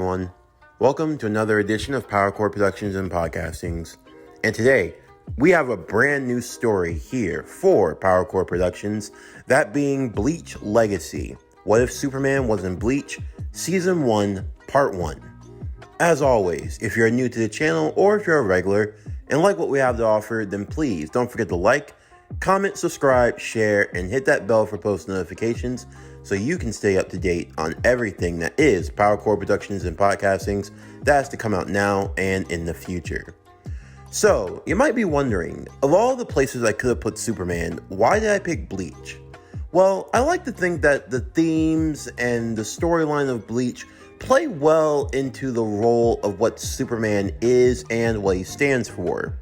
everyone. Welcome to another edition of PowerCore Productions and Podcastings. And today, we have a brand new story here for PowerCore Productions, that being Bleach Legacy. What if Superman was in Bleach? Season 1, Part 1. As always, if you're new to the channel or if you're a regular and like what we have to offer, then please don't forget to like, comment, subscribe, share, and hit that bell for post notifications so you can stay up to date on everything that is PowerCore Productions and Podcastings that has to come out now and in the future. So, you might be wondering, of all the places I could have put Superman, why did I pick Bleach? Well, I like to think that the themes and the storyline of Bleach play well into the role of what Superman is and what he stands for.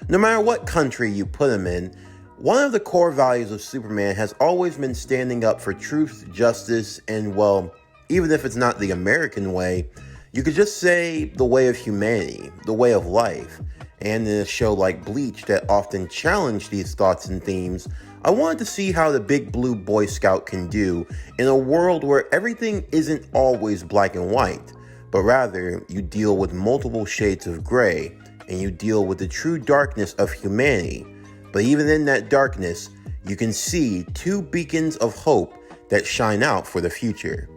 No matter what country you put him in, one of the core values of Superman has always been standing up for truth, justice, and, well, even if it's not the American way, you could just say the way of humanity, the way of life. And in a show like Bleach that often challenged these thoughts and themes, I wanted to see how the Big Blue Boy Scout can do in a world where everything isn't always black and white, but rather you deal with multiple shades of gray, and you deal with the true darkness of humanity. But even in that darkness, you can see two beacons of hope that shine out for the future.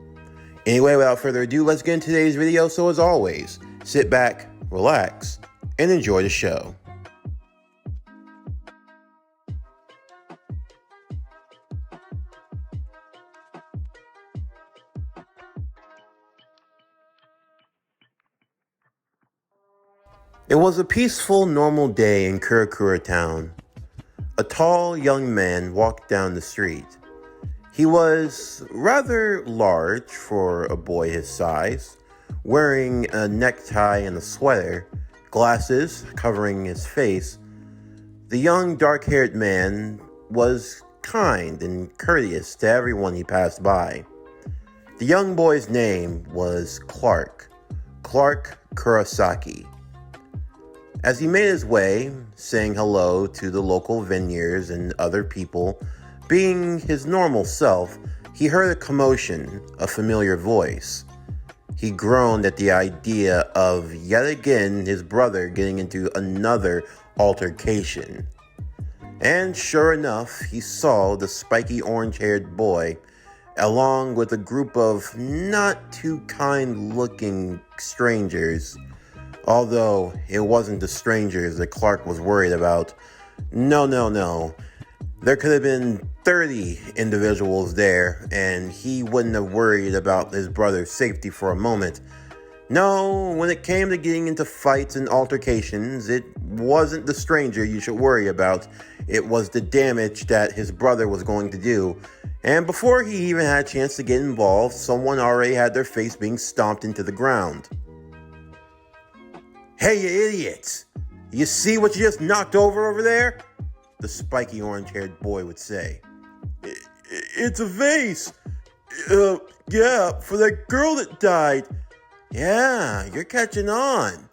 Anyway, without further ado, let's get into today's video. So as always, sit back, relax, and enjoy the show. It was a peaceful, normal day in Kurokura town. A tall young man walked down the street. He was rather large for a boy his size, wearing a necktie and a sweater, glasses covering his face. The young dark-haired man was kind and courteous to everyone he passed by. The young boy's name was Clark Kurosaki. As he made his way, saying hello to the local vineyards and other people, being his normal self, he heard a commotion, a familiar voice. He groaned at the idea of yet again his brother getting into another altercation. And sure enough, he saw the spiky orange-haired boy, along with a group of not too kind-looking strangers. Although it wasn't the strangers that Clark was worried about. No. There could have been 30 individuals there, and he wouldn't have worried about his brother's safety for a moment. No, when it came to getting into fights and altercations, it wasn't the stranger you should worry about. It was the damage that his brother was going to do. And before he even had a chance to get involved, someone already had their face being stomped into the ground. "Hey, you idiots! You see what you just knocked over there?" The spiky orange-haired boy would say. It's a vase. Yeah, for that girl that died. Yeah, you're catching on.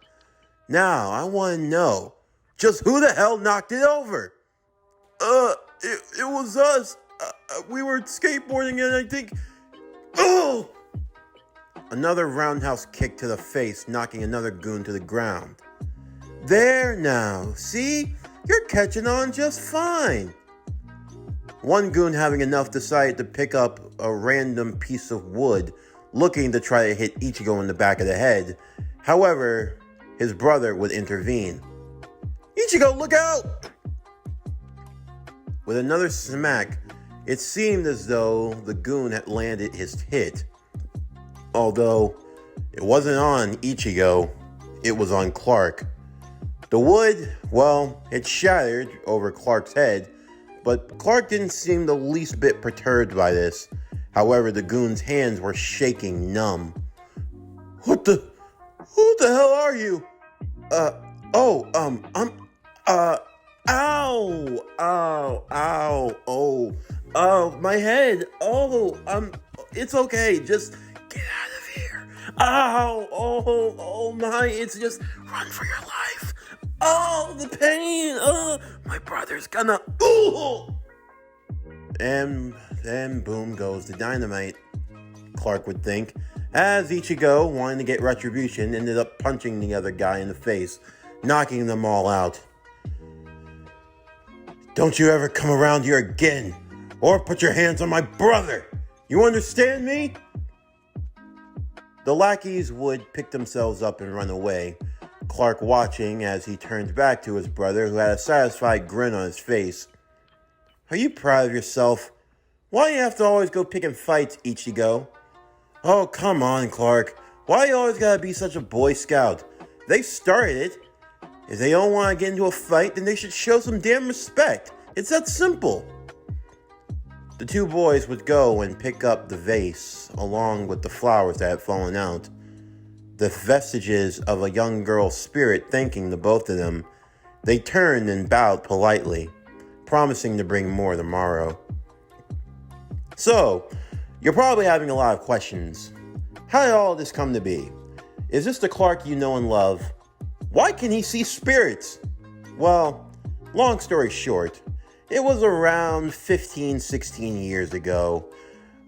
Now, I want to know, just who the hell knocked it over? It was us. We were skateboarding and I think... Oh! Another roundhouse kick to the face, knocking another goon to the ground. There now, see? You're catching on just fine. One goon, having enough, decided to pick up a random piece of wood, looking to try to hit Ichigo in the back of the head. However, his brother would intervene. Ichigo, look out! With another smack, it seemed as though the goon had landed his hit. Although it wasn't on Ichigo, it was on Clark. The wood, well, it shattered over Clark's head, but Clark didn't seem the least bit perturbed by this. However, the goon's hands were shaking numb. Who the hell are you? My head. It's okay, just get out of here. It's just run for your life. Oh, the pain. My brother's gonna. And then boom goes the dynamite, Clark would think, as Ichigo, wanting to get retribution, ended up punching the other guy in the face, knocking them all out. Don't you ever come around here again, or put your hands on my brother! You understand me? The lackeys would pick themselves up and run away, Clark watching as he turned back to his brother, who had a satisfied grin on his face. Are you proud of yourself? Why do you have to always go picking fights, Ichigo? Oh, come on, Clark. Why you always gotta be such a Boy Scout? They started it. If they don't want to get into a fight, then they should show some damn respect. It's that simple. The two boys would go and pick up the vase, along with the flowers that had fallen out. The vestiges of a young girl's spirit thanking the both of them. They turned and bowed politely, promising to bring more tomorrow. So, you're probably having a lot of questions. How did all this come to be? Is this the Clark you know and love? Why can he see spirits? Well, long story short, it was around 15, 16 years ago.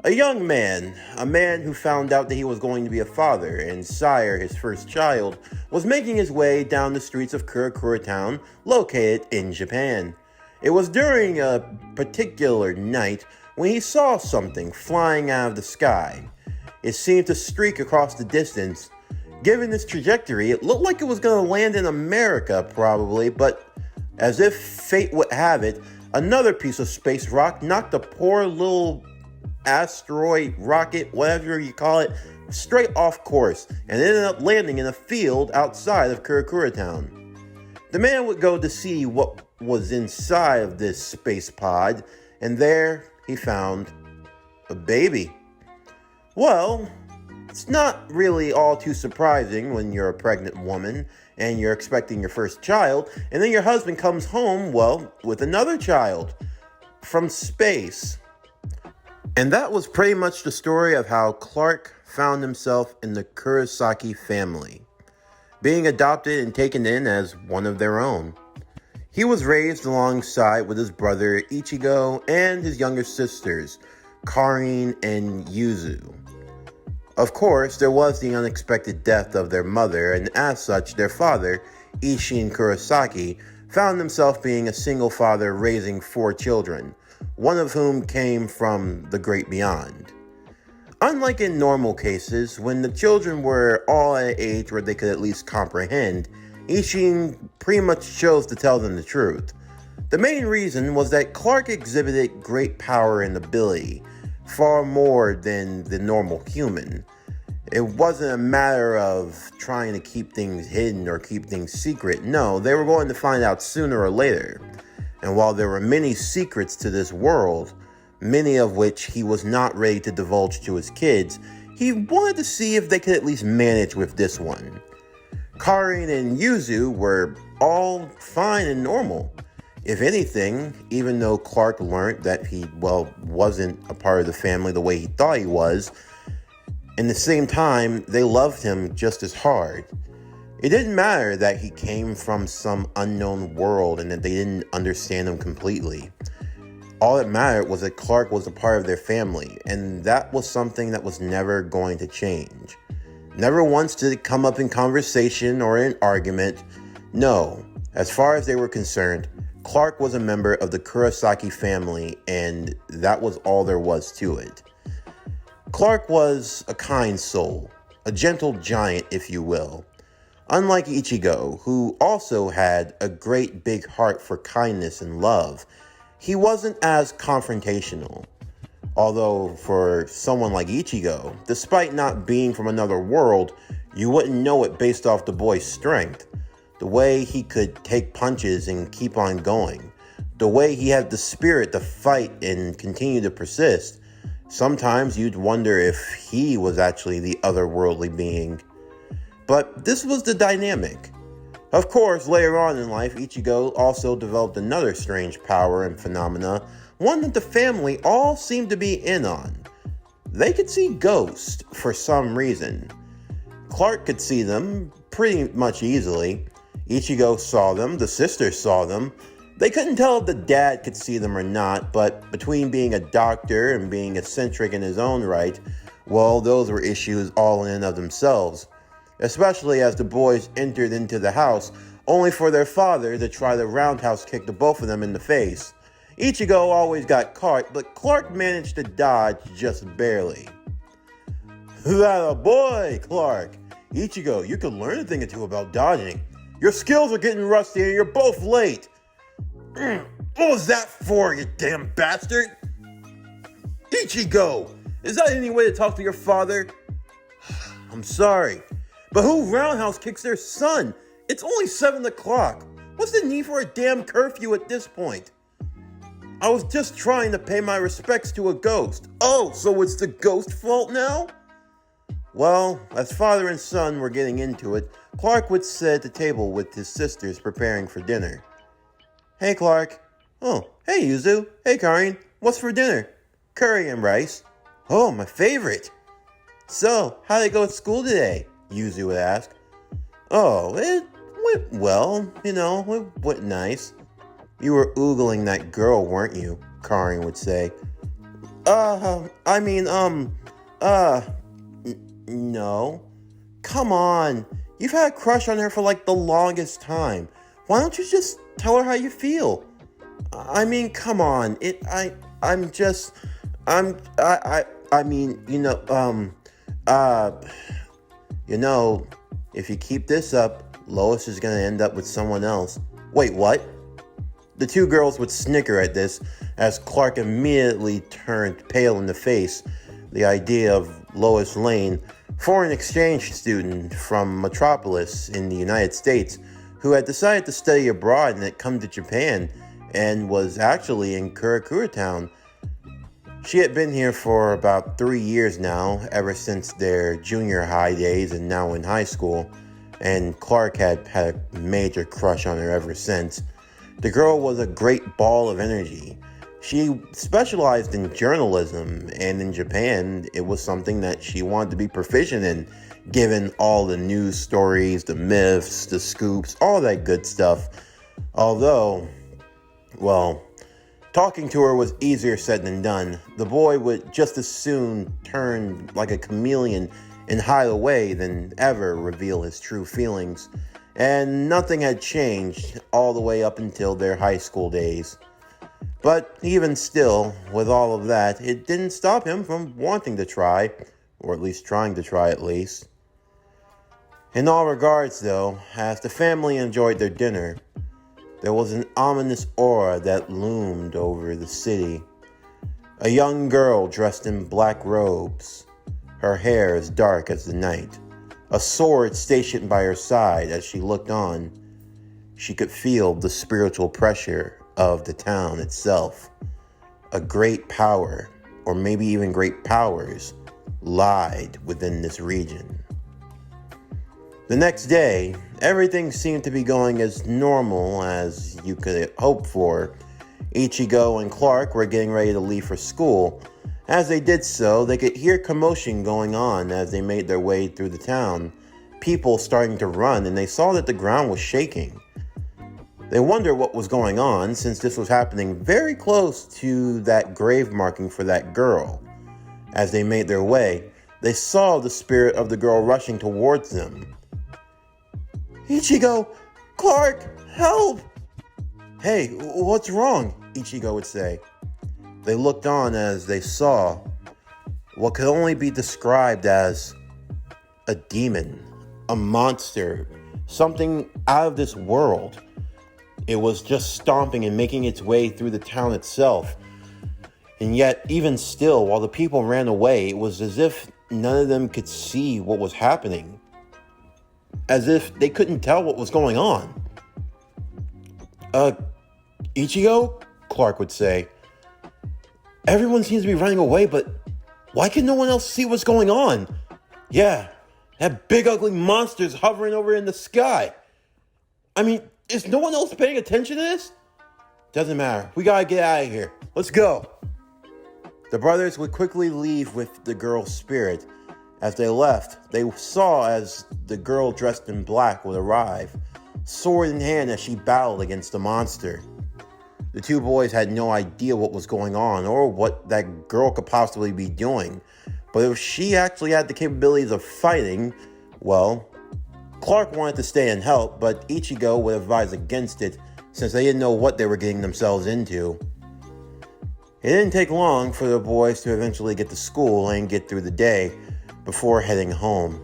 A young man, a man who found out that he was going to be a father and sire his first child, was making his way down the streets of Kurokura Town, located in Japan. It was during a particular night when he saw something flying out of the sky. It seemed to streak across the distance. Given its trajectory, it looked like it was going to land in America, probably, but as if fate would have it, another piece of space rock knocked the poor little asteroid, rocket, whatever you call it, straight off course and ended up landing in a field outside of Kurokura Town. The man would go to see what was inside of this space pod, and there he found a baby. Well, it's not really all too surprising when you're a pregnant woman and you're expecting your first child, and then your husband comes home, well, with another child from space. And that was pretty much the story of how Clark found himself in the Kurosaki family, being adopted and taken in as one of their own. He was raised alongside with his brother Ichigo and his younger sisters, Karin and Yuzu. Of course, there was the unexpected death of their mother, and as such, their father, Isshin Kurosaki, found himself being a single father raising 4 children, one of whom came from the great beyond. Unlike in normal cases, when the children were all at an age where they could at least comprehend, Isshin pretty much chose to tell them the truth. The main reason was that Clark exhibited great power and ability, far more than the normal human. It wasn't a matter of trying to keep things hidden or keep things secret. No, they were going to find out sooner or later. And while there were many secrets to this world, many of which he was not ready to divulge to his kids, he wanted to see if they could at least manage with this one. Karin and Yuzu were all fine and normal. If anything, even though Clark learned that he, wasn't a part of the family the way he thought he was, in the same time, they loved him just as hard. It didn't matter that he came from some unknown world and that they didn't understand him completely. All that mattered was that Clark was a part of their family, and that was something that was never going to change. Never once did it come up in conversation or in argument. No, as far as they were concerned, Clark was a member of the Kurosaki family, and that was all there was to it. Clark was a kind soul, a gentle giant, if you will. Unlike Ichigo, who also had a great big heart for kindness and love, he wasn't as confrontational. Although for someone like Ichigo, despite not being from another world, you wouldn't know it based off the boy's strength. The way he could take punches and keep on going. The way he had the spirit to fight and continue to persist. Sometimes you'd wonder if he was actually the otherworldly being. But this was the dynamic. Of course, later on in life, Ichigo also developed another strange power and phenomena, one that the family all seemed to be in on. They could see ghosts for some reason. Clark could see them pretty much easily. Ichigo saw them, the sisters saw them. They couldn't tell if the dad could see them or not, but between being a doctor and being eccentric in his own right, Well, those were issues all in and of themselves, especially as the boys entered into the house, only for their father to try to roundhouse kick the both of them in the face. Ichigo always got caught, but Clark managed to dodge just barely. That a boy, Clark! Ichigo, you can learn a thing or two about dodging. Your skills are getting rusty and you're both late. What was that for, you damn bastard? Ichigo! Is that any way to talk to your father? I'm sorry, but who roundhouse kicks their son? It's only 7 o'clock. What's the need for a damn curfew at this point? I was just trying to pay my respects to a ghost. Oh, so it's the ghost's fault now? Well, as father and son were getting into it, Clark would sit at the table with his sisters preparing for dinner. Hey, Clark. Oh, hey, Yuzu. Hey, Karin. What's for dinner? Curry and rice. Oh, my favorite. So, how'd it go at school today? Yuzu would ask. Oh, it went well. It went nice. You were oogling that girl, weren't you? Karin would say. No. Come on. You've had a crush on her for like the longest time. Why don't you just tell her how you feel? I mean, come on. If you keep this up, Lois is gonna end up with someone else. Wait, what? The two girls would snicker at this as Clark immediately turned pale in the face. The idea of Lois Lane, foreign exchange student from Metropolis in the United States, who had decided to study abroad and had come to Japan and was actually in Kurakura Town. She had been here for about 3 years now, ever since their junior high days and now in high school, and Clark had had a major crush on her ever since. The girl was a great ball of energy. She specialized in journalism, and in Japan, it was something that she wanted to be proficient in, given all the news stories, the myths, the scoops, all that good stuff. Although, well, talking to her was easier said than done. The boy would just as soon turn like a chameleon and hide away than ever reveal his true feelings. And nothing had changed all the way up until their high school days. But even still, with all of that, it didn't stop him from wanting to try, or at least trying to try at least. In all regards, though, as the family enjoyed their dinner, there was an ominous aura that loomed over the city. A young girl dressed in black robes, her hair as dark as the night, a sword stationed by her side. As she looked on, she could feel the spiritual pressure of the town itself. A great power, or maybe even great powers, lied within this region. The next day, everything seemed to be going as normal as you could hope for. Ichigo and Clark were getting ready to leave for school. As they did so, they could hear commotion going on as they made their way through the town. People starting to run, and they saw that the ground was shaking. They wondered what was going on, since this was happening very close to that grave marking for that girl. As they made their way, they saw the spirit of the girl rushing towards them. Ichigo! Clark! Help! Hey, what's wrong? Ichigo would say. They looked on as they saw what could only be described as a demon, a monster, something out of this world. It was just stomping and making its way through the town itself. And yet, even still, while the people ran away, it was as if none of them could see what was happening. As if they couldn't tell what was going on. Ichigo? Clark would say. Everyone seems to be running away, but why can no one else see what's going on? Yeah, that big ugly monster's hovering over in the sky. I mean, is no one else paying attention to this? Doesn't matter. We gotta get out of here. Let's go. The brothers would quickly leave with the girl's spirit. As they left, they saw as the girl dressed in black would arrive, sword in hand as she battled against the monster. The two boys had no idea what was going on or what that girl could possibly be doing, But if she actually had the capabilities of fighting, well, Clark wanted to stay and help, but Ichigo would advise against it since they didn't know what they were getting themselves into. It didn't take long for the boys to eventually get to school and get through the day before heading home.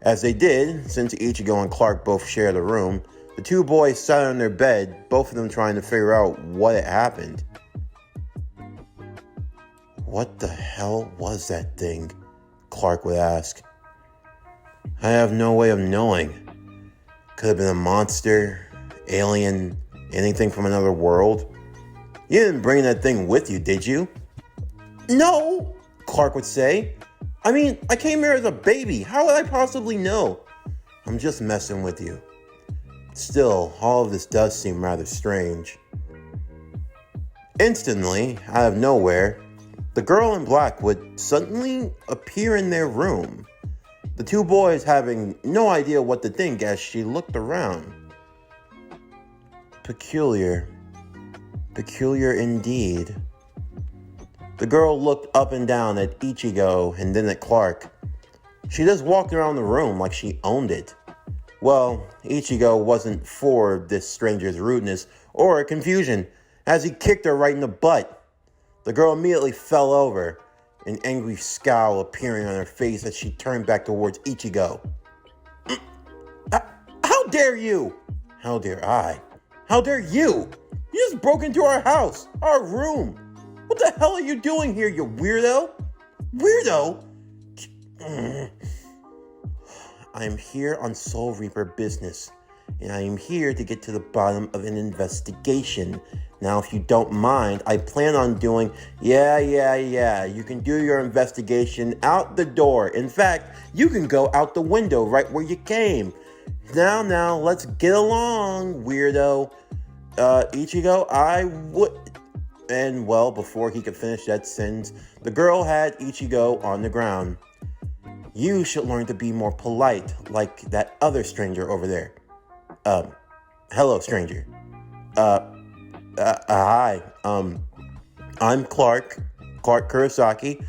As they did, since Ichigo and Clark both shared a room, the two boys sat on their bed, both of them trying to figure out what had happened. What the hell was that thing? Clark would ask. I have no way of knowing. Could have been a monster, alien, anything from another world. You didn't bring that thing with you, did you? No, Clark would say. I mean, I came here as a baby. How would I possibly know? I'm just messing with you. Still, all of this does seem rather strange. Instantly, out of nowhere, the girl in black would suddenly appear in their room. The two boys having no idea what to think as she looked around. Peculiar. Peculiar indeed. The girl looked up and down at Ichigo and then at Clark. She just walked around the room like she owned it. Well, Ichigo wasn't for this stranger's rudeness or confusion, as he kicked her right in the butt. The girl immediately fell over, an angry scowl appearing on her face as she turned back towards Ichigo. How dare you? How dare I? How dare you? You just broke into our house, our room. What the hell are you doing here, you weirdo? Weirdo? I am here on Soul Reaper business, and I am here to get to the bottom of an investigation. Now, if you don't mind, I plan on doing, yeah, you can do your investigation out the door. In fact, you can go out the window right where you came. Now, let's get along, weirdo. Ichigo, I would... And, well, before he could finish that sentence, the girl had Ichigo on the ground. You should learn to be more polite, like that other stranger over there. Hello, stranger. Hi. I'm Clark Kurosaki.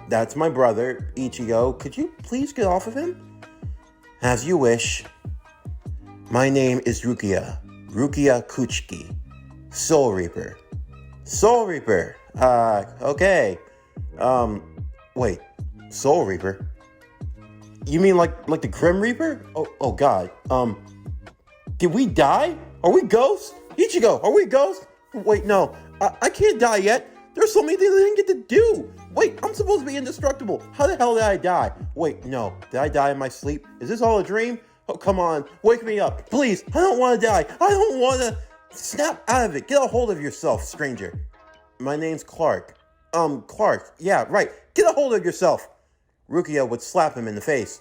That's my brother, Ichigo. Could you please get off of him? As you wish. My name is Rukia Kuchiki. Soul Reaper. Okay. Wait. Soul Reaper? You mean like the Grim Reaper? Oh God. Did we die? Are we ghosts? Ichigo, are we ghosts? Wait, no. I can't die yet. There's so many things I didn't get to do. Wait, I'm supposed to be indestructible. How the hell did I die? Wait, no. Did I die in my sleep? Is this all a dream? Oh, come on. Wake me up. Please. I don't want to die. I don't want to... Snap out of it. Get a hold of yourself, stranger. My name's Clark. Clark. Yeah, right. Get a hold of yourself. Rukia would slap him in the face.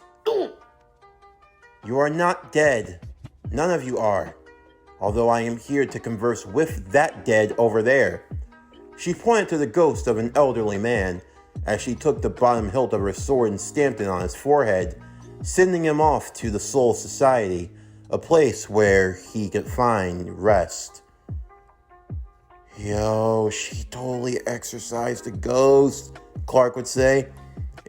You are not dead. None of you are. Although I am here to converse with that dead over there. She pointed to the ghost of an elderly man as she took the bottom hilt of her sword and stamped it on his forehead, sending him off to the Soul Society, a place where he could find rest. Yo, she totally exorcised a ghost, Clark would say.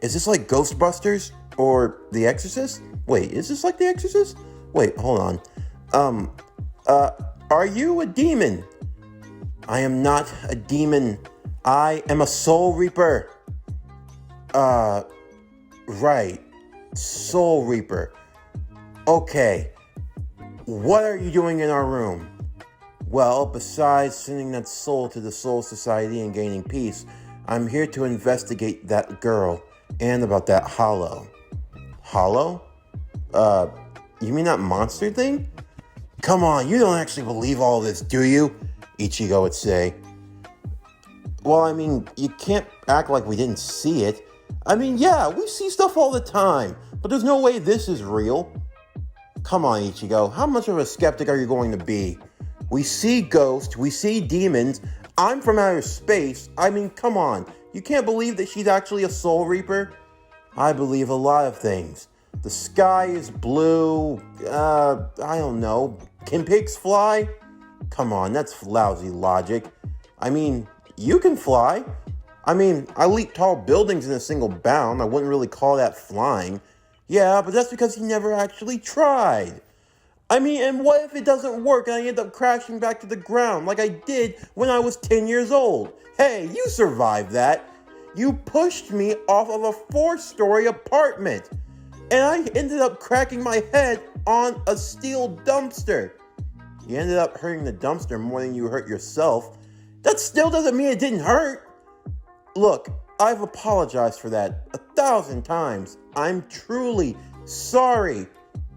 Is this like Ghostbusters? Or The Exorcist? Wait, is this like The Exorcist? Wait, hold on. Are you a demon? I am not a demon. I am a Soul Reaper. Right. Soul Reaper. Okay. What are you doing in our room? Well, besides sending that soul to the Soul Society and gaining peace, I'm here to investigate that girl and about that hollow. Hollow? You mean that monster thing? Come on, you don't actually believe all this, do you? Ichigo would say. Well, I mean, you can't act like we didn't see it. I mean, yeah, we see stuff all the time, but there's no way this is real. Come on, Ichigo, how much of a skeptic are you going to be? We see ghosts, we see demons. I'm from outer space. I mean, come on. You can't believe that she's actually a Soul Reaper? I believe a lot of things. The sky is blue. I don't know. Can pigs fly? Come on, that's lousy logic. I mean, you can fly. I mean, I leap tall buildings in a single bound. I wouldn't really call that flying. Yeah, but that's because he never actually tried. I mean, and what if it doesn't work and I end up crashing back to the ground like I did when I was 10 years old? Hey, you survived that. You pushed me off of a 4-story apartment. And I ended up cracking my head on a steel dumpster. You ended up hurting the dumpster more than you hurt yourself. That still doesn't mean it didn't hurt. Look, I've apologized for that 1,000 times. I'm truly sorry.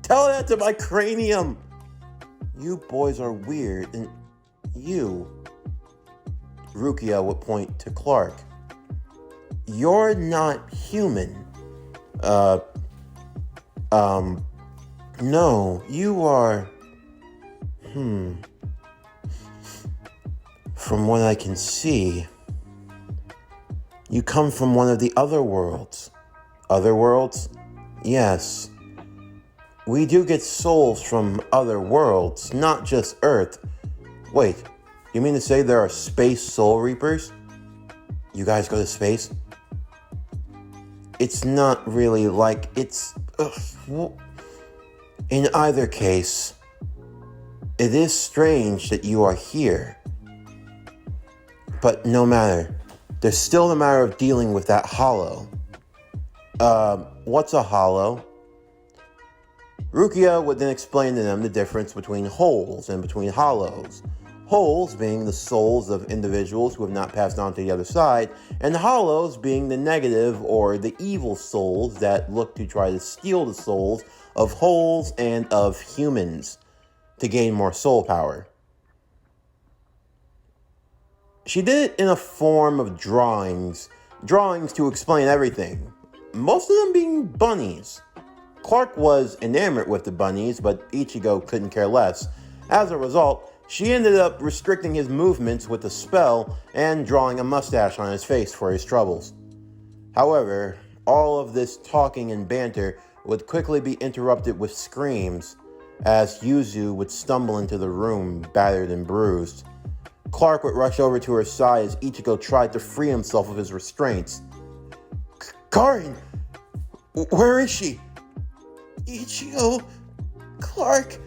Tell that to my cranium. You boys are weird, and you, Rukia would point to Clark. You're not human. No, you are, From what I can see, you come from one of the other worlds. Other worlds? Yes. We do get souls from other worlds, not just Earth. Wait, you mean to say there are space soul reapers? You guys go to space? It's not really like it's... In either case, it is strange that you are here. But no matter, there's still the matter of dealing with that hollow. What's a hollow? Rukia would then explain to them the difference between wholes and between hollows. Wholes being the souls of individuals who have not passed on to the other side, and hollows being the negative or the evil souls that look to try to steal the souls of wholes and of humans to gain more soul power. She did it in a form of drawings to explain everything, most of them being bunnies. Clark was enamored with the bunnies, but Ichigo couldn't care less. As a result, she ended up restricting his movements with a spell and drawing a mustache on his face for his troubles. However, all of this talking and banter would quickly be interrupted with screams as Yuzu would stumble into the room, battered and bruised. Clark would rush over to her side as Ichigo tried to free himself of his restraints. Karin! Where is she? Ichigo, Clark,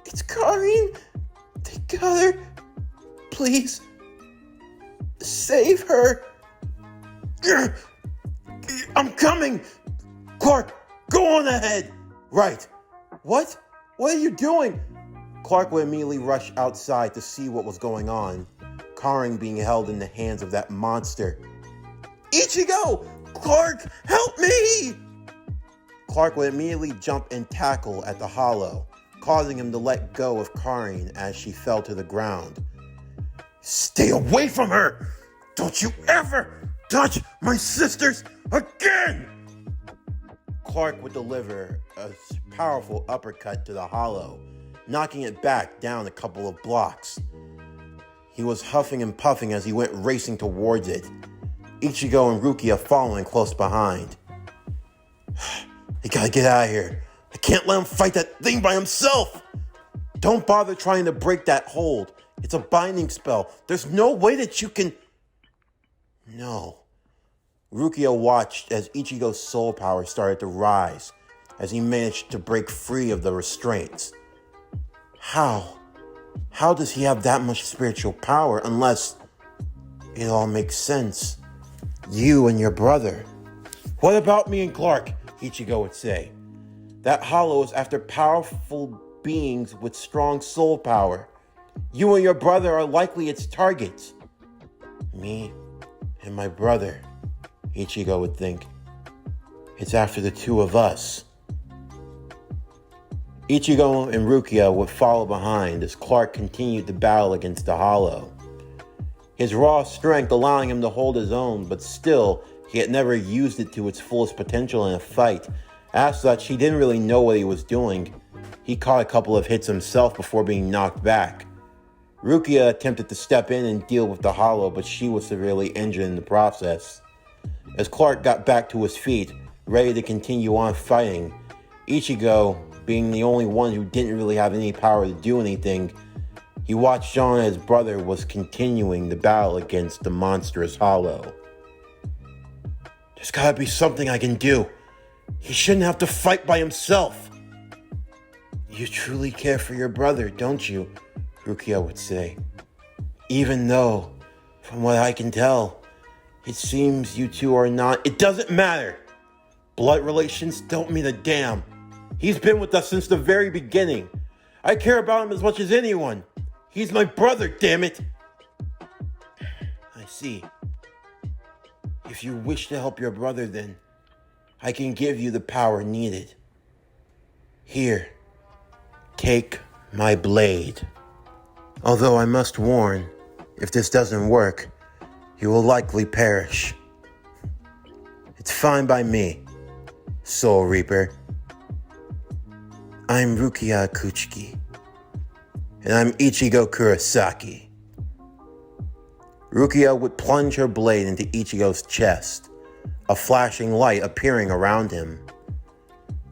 it's Karin. They got her. Please, save her. I'm coming. Clark, go on ahead. Right. What? What are you doing? Clark would immediately rush outside to see what was going on. Karin being held in the hands of that monster. Ichigo! Clark, help me! Clark would immediately jump and tackle at the hollow, causing him to let go of Karin as she fell to the ground. Stay away from her! Don't you ever touch my sisters again! Clark would deliver a powerful uppercut to the hollow, knocking it back down a couple of blocks. He was huffing and puffing as he went racing towards it, Ichigo and Rukia following close behind. I gotta get out of here. I can't let him fight that thing by himself. Don't bother trying to break that hold. It's a binding spell. There's no way that you can... No. Rukia watched as Ichigo's soul power started to rise as he managed to break free of the restraints. How? How does he have that much spiritual power unless it all makes sense? You and your brother. What about me and Clark? Ichigo would say. That hollow is after powerful beings with strong soul power. You and your brother are likely its targets. Me and my brother, Ichigo would think. It's after the two of us. Ichigo and Rukia would follow behind as Clark continued to battle against the hollow. His raw strength allowing him to hold his own, but still, he had never used it to its fullest potential in a fight. As such, he didn't really know what he was doing. He caught a couple of hits himself before being knocked back. Rukia attempted to step in and deal with the hollow, but she was severely injured in the process. As Clark got back to his feet, ready to continue on fighting, Ichigo, being the only one who didn't really have any power to do anything, he watched on as his brother was continuing the battle against the monstrous hollow. There's gotta be something I can do. He shouldn't have to fight by himself. You truly care for your brother, don't you? Rukia would say. Even though, from what I can tell, it seems you two are not... It doesn't matter. Blood relations don't mean a damn. He's been with us since the very beginning. I care about him as much as anyone. He's my brother, damn it. I see. If you wish to help your brother, then I can give you the power needed. Here, take my blade. Although I must warn, if this doesn't work, you will likely perish. It's fine by me, Soul Reaper. I'm Rukia Kuchiki, and I'm Ichigo Kurosaki. Rukia would plunge her blade into Ichigo's chest, a flashing light appearing around him.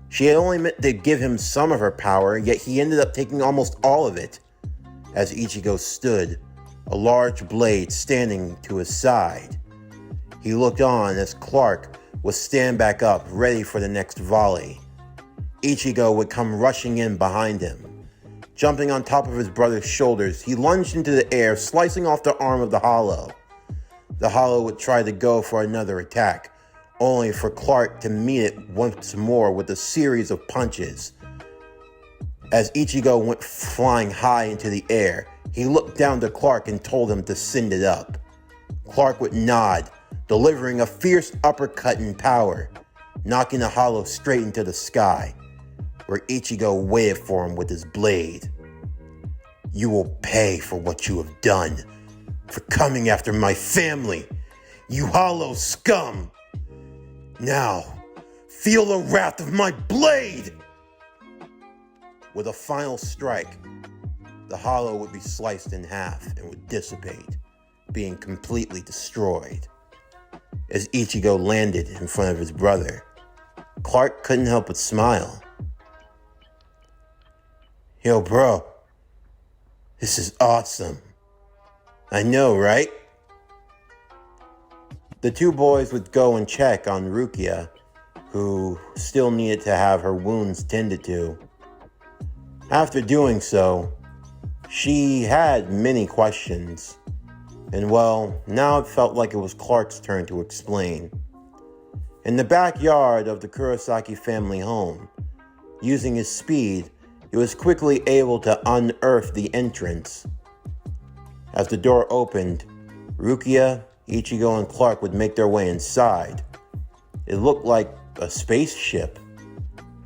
She had only meant to give him some of her power, yet he ended up taking almost all of it. As Ichigo stood, a large blade standing to his side. He looked on as Clark would stand back up, ready for the next volley. Ichigo would come rushing in behind him. Jumping on top of his brother's shoulders, he lunged into the air, slicing off the arm of the Hollow. The Hollow would try to go for another attack, only for Clark to meet it once more with a series of punches. As Ichigo went flying high into the air, he looked down to Clark and told him to send it up. Clark would nod, delivering a fierce uppercut in power, knocking the Hollow straight into the sky, where Ichigo waited for him with his blade. You will pay for what you have done, for coming after my family, you Hollow scum! Now, feel the wrath of my blade! With a final strike, the Hollow would be sliced in half and would dissipate, being completely destroyed. As Ichigo landed in front of his brother, Clark couldn't help but smile. Yo, bro, this is awesome. I know, right? The two boys would go and check on Rukia, who still needed to have her wounds tended to. After doing so, she had many questions, and well, now it felt like it was Clark's turn to explain. In the backyard of the Kurosaki family home, using his speed, he was quickly able to unearth the entrance. As the door opened, Rukia, Ichigo, and Clark would make their way inside. It looked like a spaceship.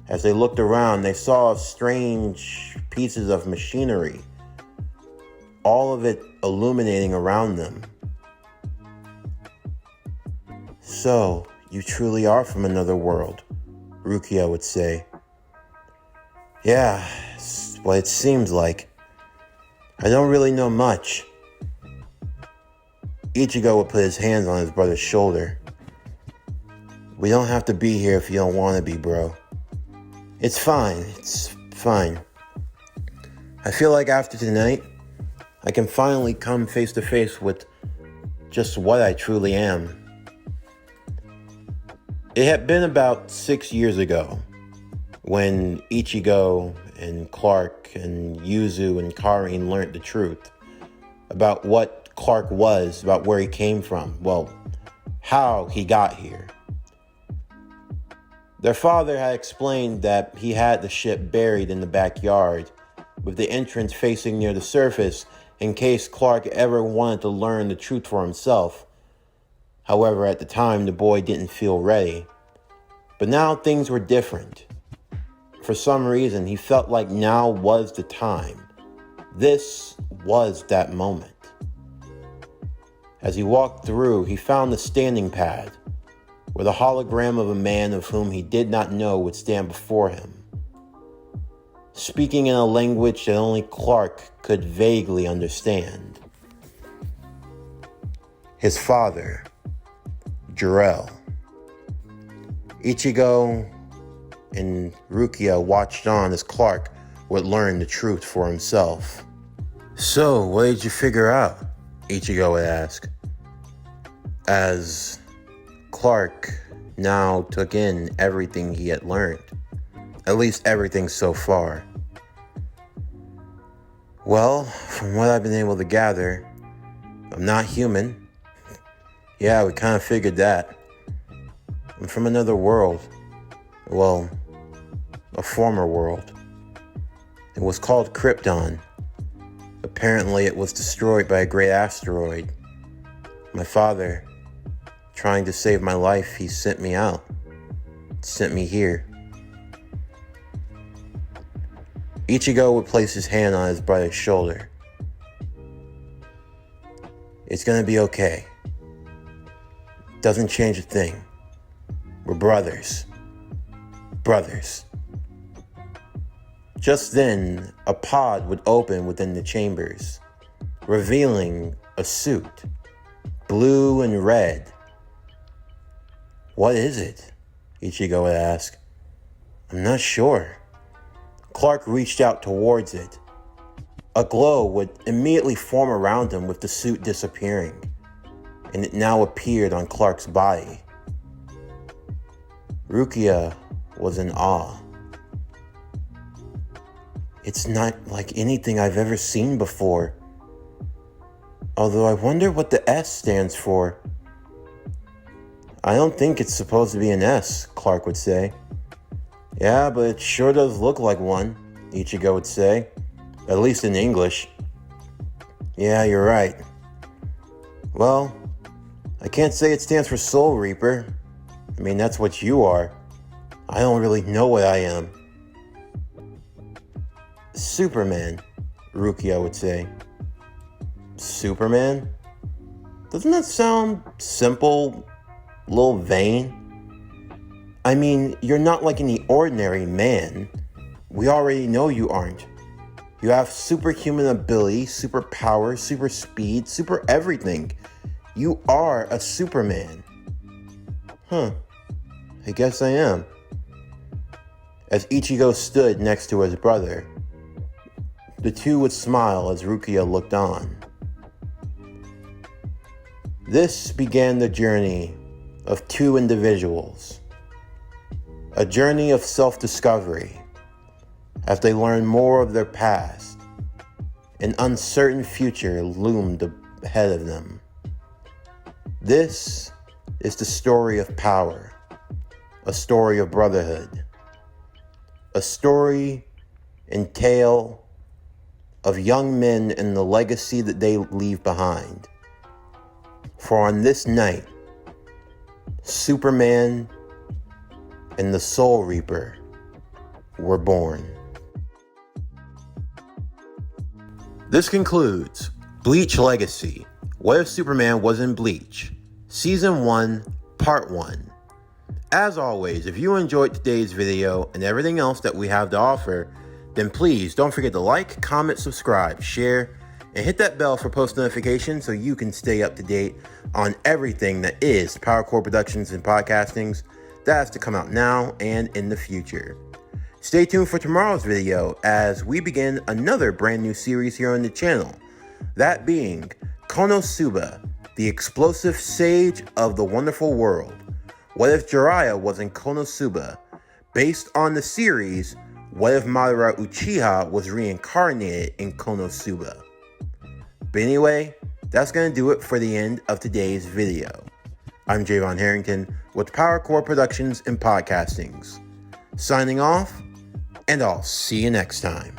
As they looked around, they saw strange pieces of machinery, all of it illuminating around them. So, you truly are from another world, Rukia would say. Yeah, it's what it seems like. I don't really know much. Ichigo would put his hands on his brother's shoulder. We don't have to be here if you don't want to be, bro. It's fine. I feel like after tonight, I can finally come face to face with just what I truly am. It had been about 6 years ago when Ichigo and Clark and Yuzu and Karin learned the truth about what Clark was, about where he came from, well, how he got here. Their father had explained that he had the ship buried in the backyard, with the entrance facing near the surface in case Clark ever wanted to learn the truth for himself. However, at the time, the boy didn't feel ready. But now things were different. For some reason, he felt like now was the time. This was that moment. As he walked through, he found the standing pad, where the hologram of a man of whom he did not know would stand before him, speaking in a language that only Clark could vaguely understand. His father, Jarrell. Ichigo and Rukia watched on as Clark would learn the truth for himself. So, what did you figure out? Ichigo would ask, as Clark now took in everything he had learned. At least everything so far. Well, from what I've been able to gather, I'm not human. Yeah, we kind of figured that. I'm from another world. Well, a former world. It was called Krypton. Apparently it was destroyed by a great asteroid. My father, trying to save my life, he sent me out. Sent me here. Ichigo would place his hand on his brother's shoulder. It's gonna be okay. Doesn't change a thing. We're brothers. Brothers. Just then, a pod would open within the chambers, revealing a suit, blue and red. What is it? Ichigo would ask. I'm not sure. Clark reached out towards it. A glow would immediately form around him with the suit disappearing, and it now appeared on Clark's body. Rukia was in awe. It's not like anything I've ever seen before. Although I wonder what the S stands for. I don't think it's supposed to be an S, Clark would say. Yeah, but it sure does look like one, Ichigo would say. At least in English. Yeah, you're right. Well, I can't say it stands for Soul Reaper. I mean, that's what you are. I don't really know what I am. Superman, Rukia would say. Superman? Doesn't that sound simple, a little vain? I mean, you're not like any ordinary man. We already know you aren't. You have superhuman ability, superpower, super speed, super everything. You are a Superman. Huh. I guess I am. As Ichigo stood next to his brother, the two would smile as Rukia looked on. This began the journey of two individuals. A journey of self-discovery as they learned more of their past. An uncertain future loomed ahead of them. This is the story of power, a story of brotherhood, a story and tale of young men and the legacy that they leave behind. For on this night, Superman and the Soul Reaper were born. This concludes Bleach Legacy. What if Superman was in Bleach? Season 1, Part 1. As always, if you enjoyed today's video and everything else that we have to offer, then please don't forget to like, comment, subscribe, share, and hit that bell for post notifications so you can stay up to date on everything that is PowerCore Productions and Podcastings that has to come out now and in the future. Stay tuned for tomorrow's video as we begin another brand new series here on the channel, that being Konosuba, the explosive sage of the wonderful world. What if Jiraiya was in Konosuba? Based on the series, what if Madara Uchiha was reincarnated in Konosuba? But anyway, that's going to do it for the end of today's video. I'm Javon Harrington with PowerCore Productions and Podcastings. Signing off, and I'll see you next time.